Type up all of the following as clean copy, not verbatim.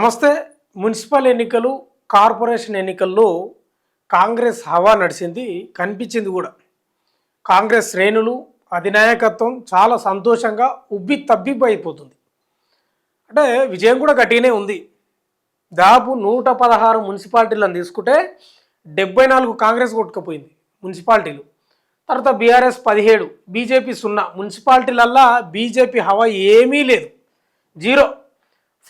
నమస్తే. మున్సిపల్ ఎన్నికలు, కార్పొరేషన్ ఎన్నికల్లో కాంగ్రెస్ హవా నడిచింది, కనిపించింది కూడా. కాంగ్రెస్ శ్రేణులు, అధినాయకత్వం చాలా సంతోషంగా ఉబ్బి తబ్బిబ్బైపోతుంది. అంటే విజయం కూడా గట్టిగానే ఉంది. దాదాపు 116 మున్సిపాలిటీలను తీసుకుంటే 74 కాంగ్రెస్ కొట్టుకుపోయింది మున్సిపాలిటీలు. తర్వాత బీఆర్ఎస్ 17, బీజేపీ 0. మున్సిపాలిటీలల్లా బీజేపీ హవా ఏమీ లేదు, జీరో.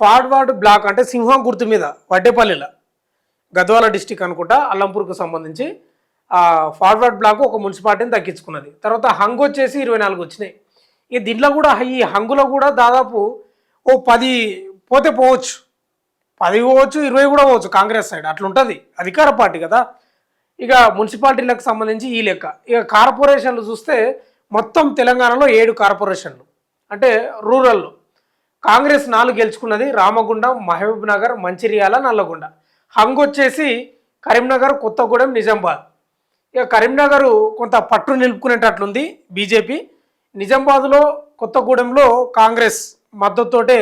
ఫార్వర్డ్ బ్లాక్ అంటే సింహం గుర్తు మీద వడ్డేపల్లిలో, గద్వాల డిస్టిక్ అనుకుంటా, అల్లంపూర్కు సంబంధించి ఫార్వర్డ్ బ్లాక్ ఒక మున్సిపాలిటీని దక్కించుకున్నది. తర్వాత హంగ్ వచ్చేసి 24 వచ్చినాయి. ఇక దీంట్లో కూడా ఈ హంగులో కూడా దాదాపు 10 పోతే పోవచ్చు, 10 పోవచ్చు, 20 కూడా పోవచ్చు కాంగ్రెస్ సైడ్. అట్లుంటుంది, అధికార పార్టీ కదా. ఇక మున్సిపాలిటీలకు సంబంధించి ఈ లెక్క. ఇక కార్పొరేషన్లు చూస్తే మొత్తం తెలంగాణలో 7 కార్పొరేషన్లు, అంటే రూరల్లో కాంగ్రెస్ 4 గెలుచుకున్నది. రామగుండం, మహబూబ్ నగర్, మంచిర్యాల, నల్లగొండ. హంగ్ వచ్చేసి కరీంనగర్, కొత్తగూడెం, నిజామాబాద్. ఇక కరీంనగర్ కొంత పట్టు నిలుపుకునేటట్లుంది బీజేపీ. నిజామాబాద్లో, కొత్తగూడెంలో కాంగ్రెస్ మద్దతుతోటే,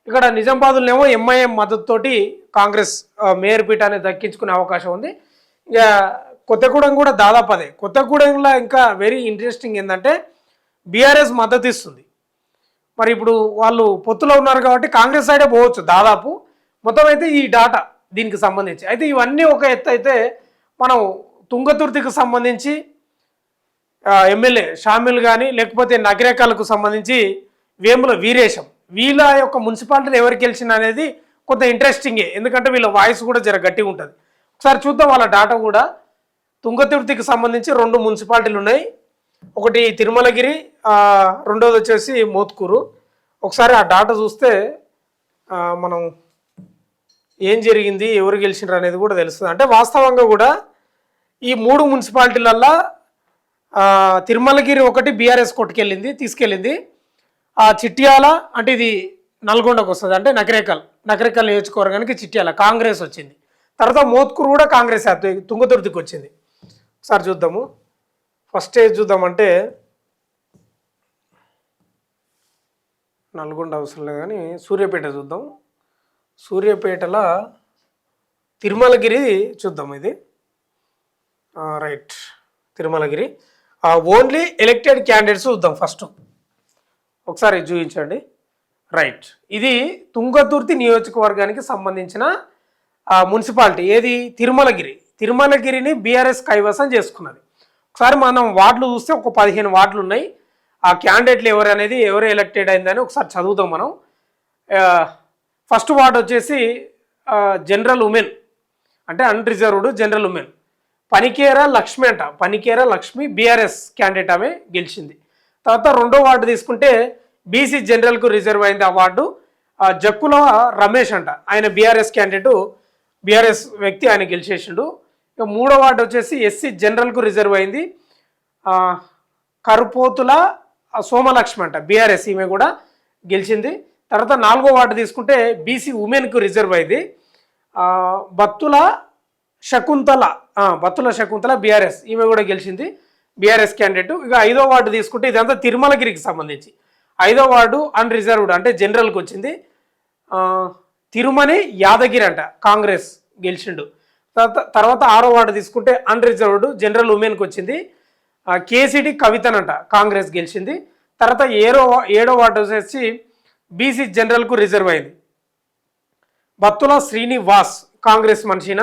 ఇక్కడ నిజామాబాద్లోనేమో ఎంఐఎం మద్దతుతోటి కాంగ్రెస్ మేయర్ పీఠాన్ని దక్కించుకునే అవకాశం ఉంది. ఇక కొత్తగూడెం కూడా దాదాపు అదే. కొత్తగూడెంలో ఇంకా వెరీ ఇంట్రెస్టింగ్ ఏంటంటే బీఆర్ఎస్ మద్దతు ఇస్తుంది. మరి ఇప్పుడు వాళ్ళు పొత్తులో ఉన్నారు కాబట్టి కాంగ్రెస్ సైడే పోవచ్చు దాదాపు. మొత్తం అయితే ఈ డాటా దీనికి సంబంధించి అయితే ఇవన్నీ ఒక ఎత్తు అయితే, మనం తుంగతుర్తికి సంబంధించి ఎమ్మెల్యే షామిల్ కానీ, లేకపోతే నగరేకాలకు సంబంధించి వేముల వీరేశం, వీళ్ళ యొక్క మున్సిపాలిటీలు ఎవరు గెలిచిన అనేది కొంత ఇంట్రెస్టింగే. ఎందుకంటే వీళ్ళ వాయిస్ కూడా జర గట్టిగా ఉంటుంది. ఒకసారి చూద్దాం వాళ్ళ డాటా కూడా. తుంగతుర్తికి సంబంధించి 2 మున్సిపాలిటీలు ఉన్నాయి. ఒకటి తిరుమలగిరి, రెండోది వచ్చేసి మోత్కూరు. ఒకసారి ఆ డాటా చూస్తే మనం ఏం జరిగింది, ఎవరు గెలిచినారు అనేది కూడా తెలుస్తుంది. అంటే వాస్తవంగా కూడా ఈ 3 మున్సిపాలిటీలల్లో తిరుమలగిరి ఒకటి బీఆర్ఎస్ తీసుకెళ్ళింది. ఆ చిట్యాల అంటే ఇది నల్గొండకు వస్తుంది, అంటే నకరేకల్ నియోజకవర్గానికి చిట్యాల కాంగ్రెస్ వచ్చింది. తర్వాత మోత్కూరు కూడా కాంగ్రెస్ తుంగతుర్తికి వచ్చింది. ఒకసారి చూద్దాము. ఫస్ట్ ఏజ్ చూద్దామంటే నల్గొండ అవసరం లేదు కానీ సూర్యాపేట చూద్దాం. సూర్యాపేటలో తిరుమలగిరి చూద్దాం. ఇది right, Tirumalagiri only elected candidates చూద్దాం ఫస్ట్. ఒకసారి చూపించండి. రైట్, ఇది తుంగతుర్తి నియోజకవర్గానికి సంబంధించిన మున్సిపాలిటీ. ఏది? తిరుమలగిరిని బీఆర్ఎస్ కైవసం చేసుకున్నది. ఒకసారి మనం వార్డులు చూస్తే ఒక 15 వార్డులు ఉన్నాయి. ఆ క్యాండిడేట్లు ఎవరు ఎలక్టెడ్ అయిందని ఒకసారి చదువుతాం మనం. ఫస్ట్ వార్డు వచ్చేసి జనరల్ ఉమెన్, అంటే unreserved general women, Panikera Lakshmi BRS candidate, ఆమె గెలిచింది. తర్వాత రెండో వార్డు తీసుకుంటే బీసీ జనరల్కు రిజర్వ్ అయింది ఆ వార్డు. జక్కుల రమేష్ అంట, ఆయన బీఆర్ఎస్ క్యాండిడేటు, బీఆర్ఎస్ వ్యక్తి, ఆయన గెలిచేసిండు. ఇక మూడో వార్డు వచ్చేసి ఎస్సీ జనరల్కు రిజర్వ్ అయింది. కరుపోతుల సోమలక్ష్మి అంట, బీఆర్ఎస్, ఈమె కూడా గెలిచింది. తర్వాత నాలుగో వార్డు తీసుకుంటే బీసీ ఉమెన్కు రిజర్వ్ అయింది. బత్తుల శకుంతల బీఆర్ఎస్, ఈమె కూడా గెలిచింది, బీఆర్ఎస్ క్యాండిడేట్. ఇక ఐదో వార్డు తీసుకుంటే ఇదంతా తిరుమలగిరికి సంబంధించి. ఐదో వార్డు అన్రిజర్వ్డ్ అంటే జనరల్కి వచ్చింది. తిరుమని యాదగిరి అంట, కాంగ్రెస్ గెలిచిండు. తర్వాత ఆరో వార్డు తీసుకుంటే అన్రిజర్వ్డ్ జనరల్ ఉమెన్కి వచ్చింది. కేసీడి కవితనంట, కాంగ్రెస్ గెలిచింది. తర్వాత ఏడో వార్డు వచ్చేసి బీసీ జనరల్కు రిజర్వ్ అయింది. బత్తుల శ్రీనివాస్, కాంగ్రెస్ మనిషిన,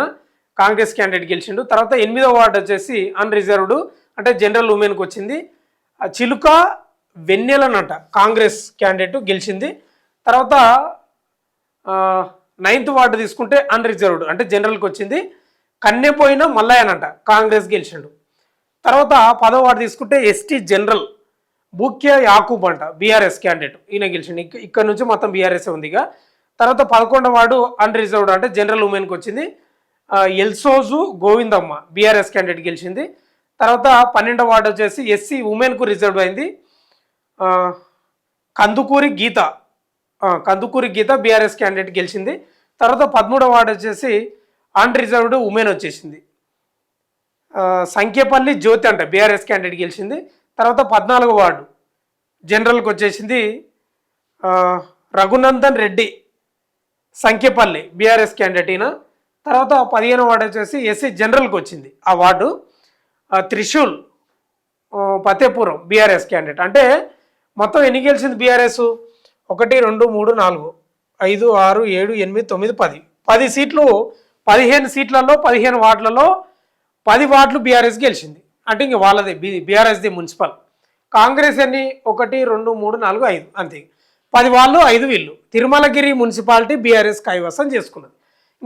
కాంగ్రెస్ క్యాండిడేట్ గెలిచిండు. తర్వాత 8వ వార్డు వచ్చేసి అన్రిజర్వ్డ్ అంటే జనరల్ ఉమెన్కి వచ్చింది. చిలుక వెన్నెలనంట, కాంగ్రెస్ క్యాండిడేట్ గెలిచింది. తర్వాత 9వ వార్డు తీసుకుంటే అన్రిజర్వ్డ్ అంటే జనరల్కి వచ్చింది. కన్నెపోయిన మల్లయ్యనంట, కాంగ్రెస్ గెలిచిండు. తర్వాత 10వ వార్డు తీసుకుంటే ఎస్టీ జనరల్ బూక్య యాకూబ్ అంట, బీఆర్ఎస్ క్యాండిడేట్, ఈయన గెలిచిండు. ఇక్కడ నుంచి మొత్తం బీఆర్ఎస్ ఉంది. ఇక తర్వాత 11వ వార్డు అన్రిజర్వ్డ్ అంటే జనరల్ ఉమెన్కి వచ్చింది. ఎల్సోజు గోవిందమ్మ, బీఆర్ఎస్ క్యాండిడేట్ గెలిచింది. తర్వాత 12వ వార్డు వచ్చేసి ఎస్సీ ఉమెన్కు రిజర్వ్ అయింది. కందుకూరి గీత బీఆర్ఎస్ క్యాండిడేట్ గెలిచింది. తర్వాత 13వ వార్డు వచ్చేసి అన్రిజర్వ్డ్ ఉమెన్ వచ్చేసింది. సంఖ్యపల్లి జ్యోతి అంట, బీఆర్ఎస్ క్యాండిడేట్ గెలిచింది. తర్వాత 14వ వార్డు జనరల్కి వచ్చేసింది రఘునందన్ రెడ్డి, సంఖ్యపల్లి బీఆర్ఎస్ క్యాండిడేట్ ఈయన. తర్వాత 15వ వార్డు వచ్చేసి ఎస్సీ జనరల్కి వచ్చింది ఆ ward. Trishul Fatehpuram BRS candidate. అంటే మొత్తం ఎన్ని గెలిచింది బీఆర్ఎస్? 1 2 3 4 5 6 7 8 9 10 10 సీట్లు. 15 సీట్లలో 15 వార్డులలో 10 వార్డులు బీఆర్ఎస్ గెలిచింది. అంటే ఇంక వాళ్ళది బీఆర్ఎస్ది మున్సిపల్. కాంగ్రెస్ ఎన్ని? 1 2 3 4 5 అంతే. 10 వాళ్ళు 5 వీళ్ళు. తిరుమలగిరి మున్సిపాలిటీ బీఆర్ఎస్ కైవసం చేసుకున్నది.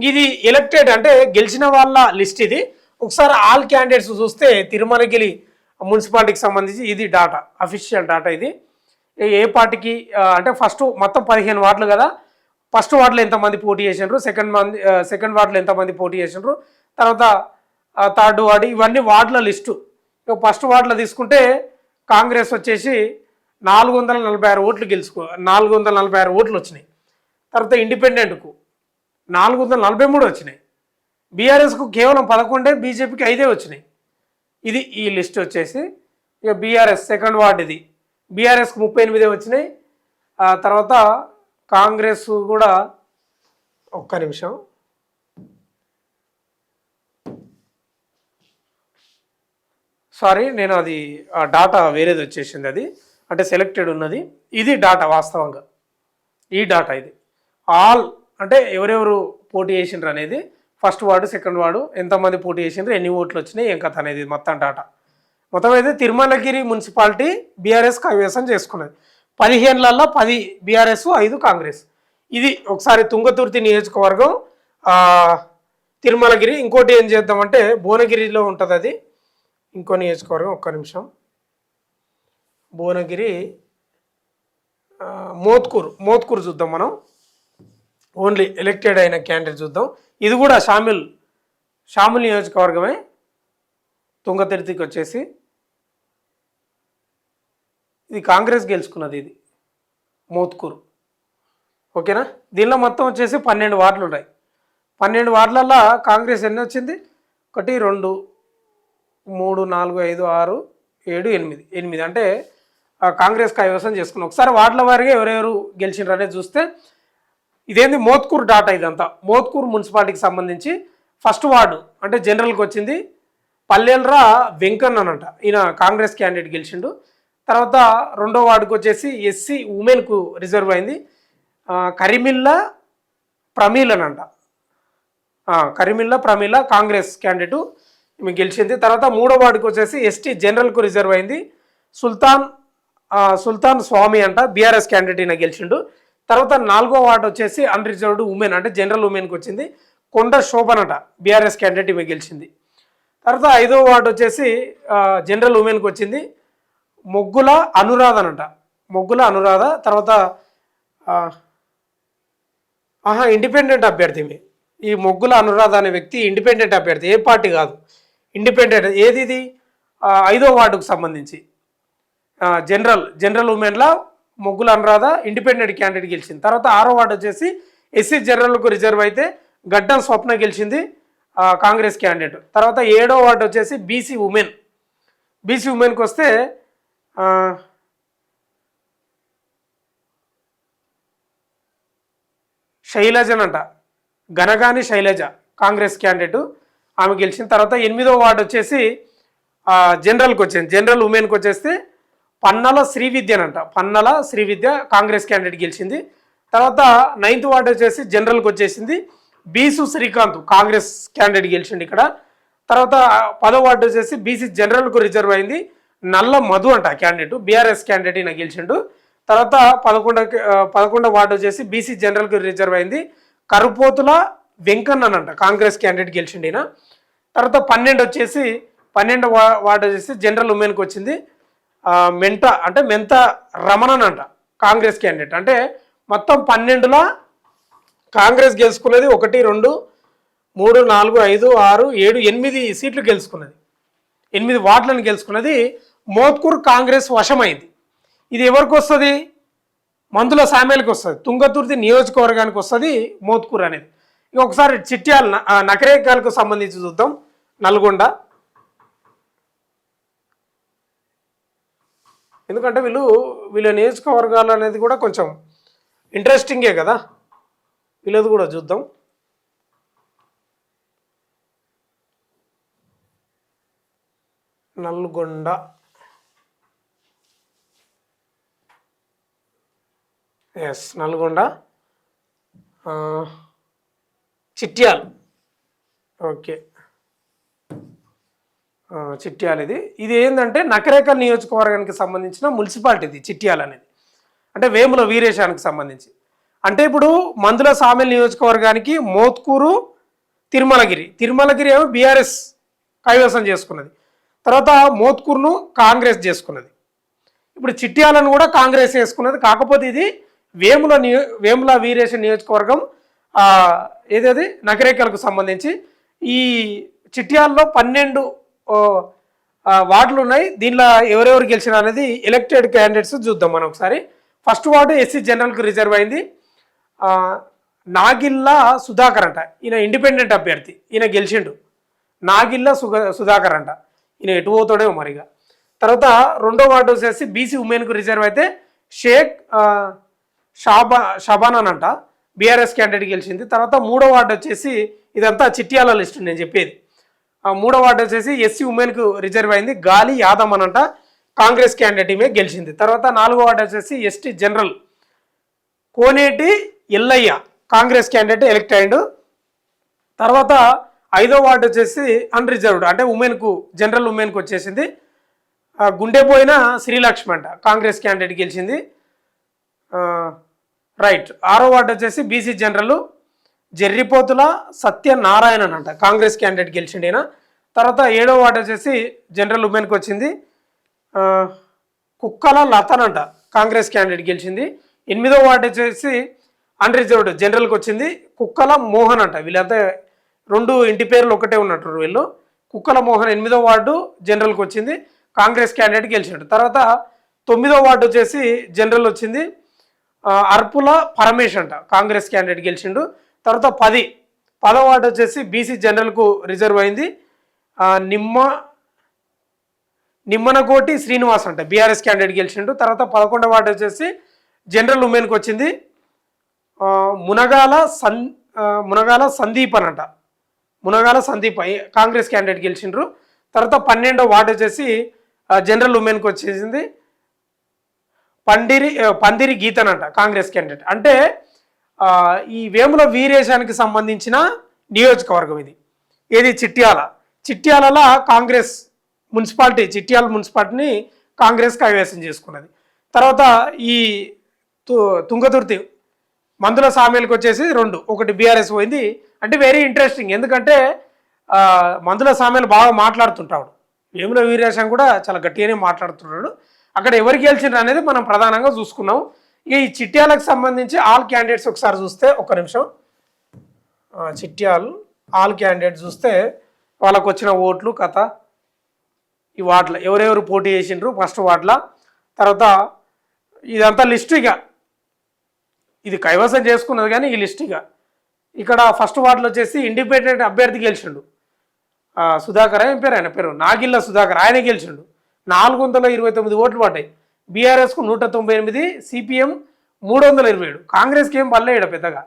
ఇది ఎలక్టెడ్ అంటే గెలిచిన వాళ్ళ లిస్ట్ ఇది. ఒకసారి ఆల్ క్యాండిడేట్స్ చూస్తే తిరుమలగిరి మున్సిపాలిటీకి సంబంధించి ఇది డాటా, అఫీషియల్ డాటా ఇది. ఏ పార్టీకి అంటే ఫస్ట్ మొత్తం 15 వార్డులు కదా. ఫస్ట్ వార్డులో ఎంతమంది పోటీ చేసినారు, సెకండ్ వార్డులో ఎంతమంది పోటీ చేసినారు, తర్వాత థర్డ్ వార్డు, ఇవన్నీ వార్డుల లిస్టు. ఫస్ట్ వార్డులో తీసుకుంటే కాంగ్రెస్ వచ్చేసి 446 ఓట్లు 446 ఓట్లు వచ్చినాయి. తర్వాత ఇండిపెండెంట్కు 443 వచ్చినాయి. బీఆర్ఎస్కు కేవలం 11, బీజేపీకి 5 వచ్చినాయి. ఇది ఈ లిస్ట్ వచ్చేసి. ఇక బీఆర్ఎస్ సెకండ్ వార్డు ఇది. బీఆర్ఎస్కు 38 వచ్చినాయి. తర్వాత కాంగ్రెస్ కూడా ఒక్క నిమిషం, సారీ నేను అది డాటా వేరేది వచ్చేసింది, అది అంటే సెలెక్టెడ్ ఉన్నది. ఇది డాటా వాస్తవంగా, ఈ డాటా ఇది. ఆల్ అంటే ఎవరెవరు పోటీ చేసిండ్రు అనేది, ఫస్ట్ వార్డు సెకండ్ వార్డు ఎంతమంది పోటీ చేసిండ్రు, ఎన్ని ఓట్లు వచ్చినాయి, ఏం కథ అనేది మొత్తం డాటా. మొత్తం అయితే తిరుమలగిరి మున్సిపాలిటీ బీఆర్ఎస్ కైవసం చేసుకున్నది. 15లలో 10 బీఆర్ఎస్, 5 కాంగ్రెస్. ఇది ఒకసారి తుంగతుర్తి నియోజకవర్గం, తిరుమలగిరి. ఇంకోటి ఏం చేద్దామంటే భువనగిరిలో ఉంటుంది అది, ఇంకో నియోజకవర్గం. ఒక్క నిమిషం. భువనగిరి మోత్కూరు చూద్దాం మనం. ఓన్లీ ఎలక్టెడ్ అయిన క్యాండిడేట్ చూద్దాం. ఇది కూడా షామిల్ నియోజకవర్గమే. తుంగతుర్తికి వచ్చేసి ఇది కాంగ్రెస్ గెలుచుకున్నది, ఇది మోత్కూరు. ఓకేనా. దీనిలో మొత్తం వచ్చేసి 12 వార్డులు ఉన్నాయి. 12 వార్డులలో కాంగ్రెస్ ఎన్ని వచ్చింది? 1 2 3 4 5 6 7 8 అంటే కాంగ్రెస్ కైవసం చేసుకున్నాం. ఒకసారి వార్డుల వారిగా ఎవరెవరు గెలిచిండ్రు అనేది చూస్తే ఇదేంది మోత్కూరు డాటా. ఇదంతా మోత్కూరు మున్సిపాలిటీకి సంబంధించి. ఫస్ట్ వార్డు అంటే జనరల్కి వచ్చింది పల్లెల్రా వెంకన్న అంట, ఈయన కాంగ్రెస్ క్యాండిడేట్ గెలిచిండు. తర్వాత రెండో వార్డుకి వచ్చేసి ఎస్సీ ఉమెన్కు రిజర్వ్ అయింది, కరిమిల్ల ప్రమీల్ అని అంట. కరిమిల్ల ప్రమీల కాంగ్రెస్ క్యాండిడేటు ఈమె గెలిచింది. తర్వాత మూడో వార్డుకి వచ్చేసి ఎస్టీ జనరల్కు రిజర్వ్ అయింది, సుల్తాన్ స్వామి అంట, బీఆర్ఎస్ క్యాండిడేట్ ఈయన గెలిచిండు. తర్వాత 4వ వార్డు వచ్చేసి అన్రిజర్వ్డ్ ఉమెన్ అంటే జనరల్ ఉమెన్కి వచ్చింది, కొండ శోభన్ అంట, బీఆర్ఎస్ క్యాండిడేట్ ఈమె గెలిచింది. తర్వాత 5వ వార్డు వచ్చేసి జనరల్ ఉమెన్కి వచ్చింది, మొగ్గుల అనురాధ అనంట, మొగ్గుల అనురాధ. తర్వాత ఇండిపెండెంట్ అభ్యర్థి. ఈ మొగ్గుల అనురాధ అనే వ్యక్తి ఇండిపెండెంట్ అభ్యర్థి, ఏ పార్టీ కాదు, ఇండిపెండెంట్. ఏది ఇది? 5వ వార్డుకు సంబంధించి జనరల్ ఉమెన్లా మొగ్గుల అనురాధ ఇండిపెండెంట్ క్యాండిడేట్ గెలిచింది. తర్వాత 6వ వార్డు వచ్చేసి ఎస్సీ జనరల్కు రిజర్వ్ అయితే గడ్డం స్వప్న గెలిచింది, కాంగ్రెస్ క్యాండిడేట్. తర్వాత 7వ వార్డు వచ్చేసి బీసీ ఉమెన్కి వస్తే శైలజనంట, గనగాని శైలజ కాంగ్రెస్ క్యాండిడేటు, ఆమె గెలిచిన. తర్వాత 8వ వార్డు వచ్చేసి జనరల్కి వచ్చింది, జనరల్ ఉమెన్కి వచ్చేస్తే పన్నల శ్రీవిద్య కాంగ్రెస్ క్యాండిడేట్ గెలిచింది. తర్వాత 9వ వార్డు వచ్చేసి జనరల్కి వచ్చేసింది బీసు శ్రీకాంత్ కాంగ్రెస్ క్యాండిడేట్ గెలిచిండు ఇక్కడ. తర్వాత 10వ వార్డు వచ్చేసి బీసీ జనరల్కు రిజర్వ్ అయింది, నల్ల మధు అంట క్యాండిడేట్, బీఆర్ఎస్ క్యాండిడేట్ ఈయన గెలిచిండు. తర్వాత 11వ వార్డు వచ్చేసి బీసీ జనరల్కు రిజర్వ్ అయింది, కరుపోతుల వెంకన్న అంట, కాంగ్రెస్ క్యాండిడేట్ గెలిచిండు ఈయన. తర్వాత 12వ వార్డు వచ్చేసి జనరల్ ఉమెన్కి వచ్చింది, మెంత రమణన్ అంట, కాంగ్రెస్ క్యాండిడేట్. అంటే మొత్తం 12లో కాంగ్రెస్ గెలుచుకున్నది 1 2 3 4 5 6 7 8 సీట్లు గెలుచుకున్నది, 8 వార్డులను గెలుచుకున్నది. మోత్కూరు కాంగ్రెస్ వశమైంది. ఇది ఎవరికి వస్తుంది? మందుల సామేలకు వస్తుంది, తుంగతుర్తి నియోజకవర్గానికి వస్తుంది మోత్కూరు అనేది. ఇక ఒకసారి చిట్యాల నకరేకాలకు సంబంధించి చూద్దాం. నల్గొండ, ఎందుకంటే వీళ్ళ నియోజకవర్గాలు అనేది కూడా కొంచెం ఇంట్రెస్టింగే కదా. వీళ్ళది కూడా చూద్దాం. Nalgonda, yes Nalgonda, Chityal, okay Chityal. ఇది ఏంటంటే నకరేకల్ నియోజకవర్గానికి సంబంధించిన మున్సిపాలిటీ ఇది చిట్యాల అనేది, అంటే వేముల వీరేశానికి సంబంధించి. అంటే ఇప్పుడు మందుల సామెల్ నియోజకవర్గానికి మోత్కూరు, తిరుమలగిరి ఏమో బీఆర్ఎస్ కైవసం చేసుకున్నది, తర్వాత మోత్కూరును కాంగ్రెస్ చేసుకున్నది, ఇప్పుడు చిట్యాలను కూడా కాంగ్రెస్ చేసుకున్నది. కాకపోతే ఇది వేముల వీరేశ నియోజకవర్గం ఏదది నకరేకల్కు సంబంధించి. ఈ చిట్యాలలో 12 వార్డులు ఉన్నాయి. దీనిలో ఎవరెవరు గెలిచిన అనేది ఎలక్టెడ్ క్యాండిడేట్స్ చూద్దాం మనం ఒకసారి. ఫస్ట్ వార్డు ఎస్సీ జనరల్కు రిజర్వ్ అయింది. నాగిల్లా సుధాకర్ అంట, ఈయన ఇండిపెండెంట్ అభ్యర్థి, ఈయన గెలిచిండు. నాగిల్లా సుధాకర్ అంట, ఈయన ఎటు పోతాడో మరిగా. తర్వాత రెండో వార్డు వచ్చేసి బీసీ ఉమెన్కు రిజర్వ్ అయితే షేక్ షబాన్ అంట, బీఆర్ఎస్ క్యాండిడేట్ గెలిచింది. తర్వాత మూడో వార్డు వచ్చేసి ఇదంతా చిట్యాల లిస్ట్ నేను చెప్పేది. మూడో వార్డు వచ్చేసి ఎస్సీ ఉమెన్కు రిజర్వ్ అయింది, గాలి యాదవ్ అనంట, కాంగ్రెస్ క్యాండిడేట్ ఈమె గెలిచింది. తర్వాత నాలుగో వార్డు వచ్చేసి ఎస్టీ జనరల్ కోనేటి ఎల్లయ్య, కాంగ్రెస్ క్యాండిడేట్ ఎలక్ట్ అయ్యిండు. తర్వాత ఐదో వార్డు వచ్చేసి అన్రిజర్వ్డ్, అంటే ఉమెన్కు జనరల్ ఉమెన్కు వచ్చేసింది, గుండెపోయిన శ్రీలక్ష్మి అంట, కాంగ్రెస్ క్యాండిడేట్ గెలిచింది. రైట్. ఆరో వార్డు వచ్చేసి బీసీ జనరల్ జెర్రిపోతుల సత్యనారాయణన్ అంట, కాంగ్రెస్ క్యాండిడేట్ గెలిచిండు ఈయన. తర్వాత ఏడో వార్డు వచ్చేసి జనరల్ ఉమెన్కి వచ్చింది, కుక్కల లతన్ అంట, కాంగ్రెస్ క్యాండిడేట్ గెలిచింది. ఎనిమిదో వార్డు వచ్చేసి అన్రిజర్వ్డ్ జనరల్కి వచ్చింది, కుక్కల మోహన్ అంట. వీళ్ళంతా రెండు ఇంటి పేర్లు ఒకటే ఉన్నట్టు వీళ్ళు. కుక్కల మోహన్ 8వ వార్డు జనరల్కి వచ్చింది, కాంగ్రెస్ క్యాండిడేట్ గెలిచిండు. తర్వాత 9వ వార్డు వచ్చేసి జనరల్ వచ్చింది, అర్పుల పరమేష్ అంట, కాంగ్రెస్ క్యాండిడేట్ గెలిచిండు. తర్వాత 10వ వార్డు వచ్చేసి బీసీ జనరల్కు రిజర్వ్ అయింది, నిమ్మనకోటి శ్రీనివాస్ అంట, బీఆర్ఎస్ క్యాండిడేట్ గెలిచిండు. తర్వాత 11వ వార్డు వచ్చేసి జనరల్ ఉమెన్కి వచ్చింది, మునగాల సందీప్ అనంట, మునగాల సందీప్ కాంగ్రెస్ క్యాండిడేట్ గెలిచిండ్రు. తర్వాత 12వ వార్డు వచ్చేసి జనరల్ ఉమెన్కి వచ్చేసింది, పందిరి గీతన్ అంట, కాంగ్రెస్ క్యాండిడేట్. అంటే ఈ వేముల వీరేశానికి సంబంధించిన నియోజకవర్గం ఇది. ఏది చిట్యాలలో కాంగ్రెస్ మున్సిపాలిటీ, చిట్యాల మున్సిపాలిటీని కాంగ్రెస్ కైవసం చేసుకున్నది. తర్వాత ఈ తుంగతుర్తి మందుల సామేలకు వచ్చేసి 2, ఒకటి బీఆర్ఎస్ పోయింది. అంటే వెరీ ఇంట్రెస్టింగ్, ఎందుకంటే మందుల సామేలు బాగా మాట్లాడుతుంటాడు, వేముల వీరేశం కూడా చాలా గట్టిగానే మాట్లాడుతున్నాడు. అక్కడ ఎవరు గెలిచిండ్రు అనేది మనం ప్రధానంగా చూసుకున్నాం. ఇక ఈ చిట్యాలకు సంబంధించి ఆల్ క్యాండిడేట్స్ ఒకసారి చూస్తే, ఒక్క నిమిషం, చిట్యాల్ ఆల్ క్యాండిడేట్స్ చూస్తే వాళ్ళకు వచ్చిన ఓట్లు కథ, ఈ వార్డులో ఎవరెవరు పోటీ చేసిండ్రు ఫస్ట్ వార్డులో. తర్వాత ఇదంతా లిస్ట్, ఇక ఇది కైవసం చేసుకున్నది కానీ ఈ లిస్ట్. ఇక్కడ ఫస్ట్ వార్డులో వచ్చేసి ఇండిపెండెంట్ అభ్యర్థి గెలిచిండు, సుధాకర్ ఏం పేరు, ఆయన పేరు నాగిల్ల సుధాకర్, ఆయన గెలిచిండు. 429 ఓట్లు పడ్డాయి. బీఆర్ఎస్కు 198, సిపిఎం 327. కాంగ్రెస్కి ఏం పడలే ఇక్కడ పెద్దగా,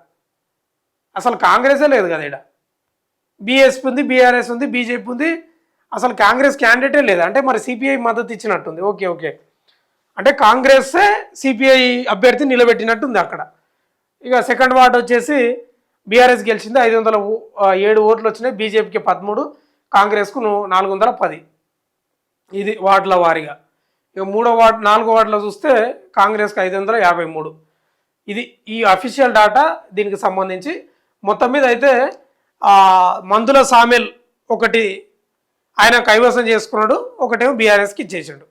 అసలు కాంగ్రెసే లేదు కదా ఇక్కడ. బీఎస్పీ ఉంది, బీఆర్ఎస్ ఉంది, బీజేపీ ఉంది, అసలు కాంగ్రెస్ క్యాండిడేటే లేదు. అంటే మరి సిపిఐ మద్దతు ఇచ్చినట్టుంది. ఓకే, అంటే కాంగ్రెస్సే సిపిఐ అభ్యర్థి నిలబెట్టినట్టుంది అక్కడ. ఇక సెకండ్ వార్డు వచ్చేసి బీఆర్ఎస్ గెలిచింది, 507 ఓట్లు వచ్చినాయి, బీజేపీకి 13, కాంగ్రెస్కు 410. ఇది వార్డుల వారీగా. ఇక 4వ వార్డులో చూస్తే కాంగ్రెస్కి 553. ఇది ఈ అఫీషియల్ డాటా దీనికి సంబంధించి. మొత్తం మీద అయితే మందుల సామెల్ ఒకటి ఆయన కైవసం చేసుకున్నాడు, ఒకటేమో బీఆర్ఎస్కి ఇచ్చేసాడు.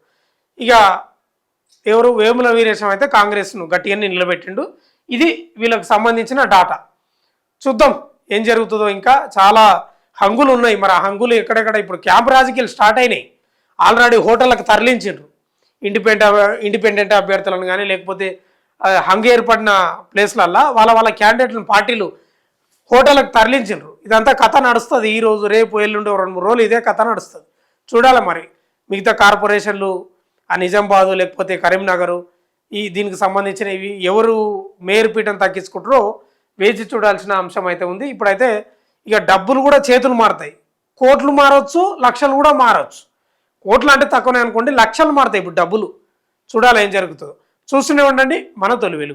ఇక ఎవరు వేముల వీరేశం అయితే కాంగ్రెస్ను గట్టిగానే నిలబెట్టిండు. ఇది వీళ్ళకి సంబంధించిన డాటా. చూద్దాం ఏం జరుగుతుందో. ఇంకా చాలా హంగులు ఉన్నాయి, మరి ఆ హంగులు ఎక్కడెక్కడ. ఇప్పుడు క్యాంప్ రాజకీయాలు స్టార్ట్ అయినాయి, ఆల్రెడీ హోటళ్ళకు తరలించిండ్రు ఇండిపెండెంట్ అభ్యర్థులను కానీ, లేకపోతే హంగు ఏర్పడిన ప్లేస్లల్లో వాళ్ళ క్యాండిడేట్లను పార్టీలు హోటళ్ళకు తరలించిండ్రు. ఇదంతా కథ నడుస్తుంది, ఈరోజు రేపు ఎల్లుండి 2-3 రోజులు ఇదే కథ నడుస్తుంది. చూడాలి మరి మిగతా కార్పొరేషన్లు, ఆ నిజామాబాదు లేకపోతే కరీంనగర్, దీనికి సంబంధించిన ఇవి ఎవరు మేయర్ పీఠం తగ్గించుకుంటారో వేచి చూడాల్సిన అంశం అయితే ఉంది. ఇప్పుడైతే ఇక డబ్బులు కూడా చేతులు మారుతాయి. కోట్లు మారవచ్చు, లక్షలు కూడా మారవచ్చు. కోట్లు అంటే తక్కువనే అనుకోండి, లక్షలు మారుతాయి ఇప్పుడు డబ్బులు. చూడాలి ఏం జరుగుతుందో. చూస్తూనే ఉండండి మన తొలి వెలుగు.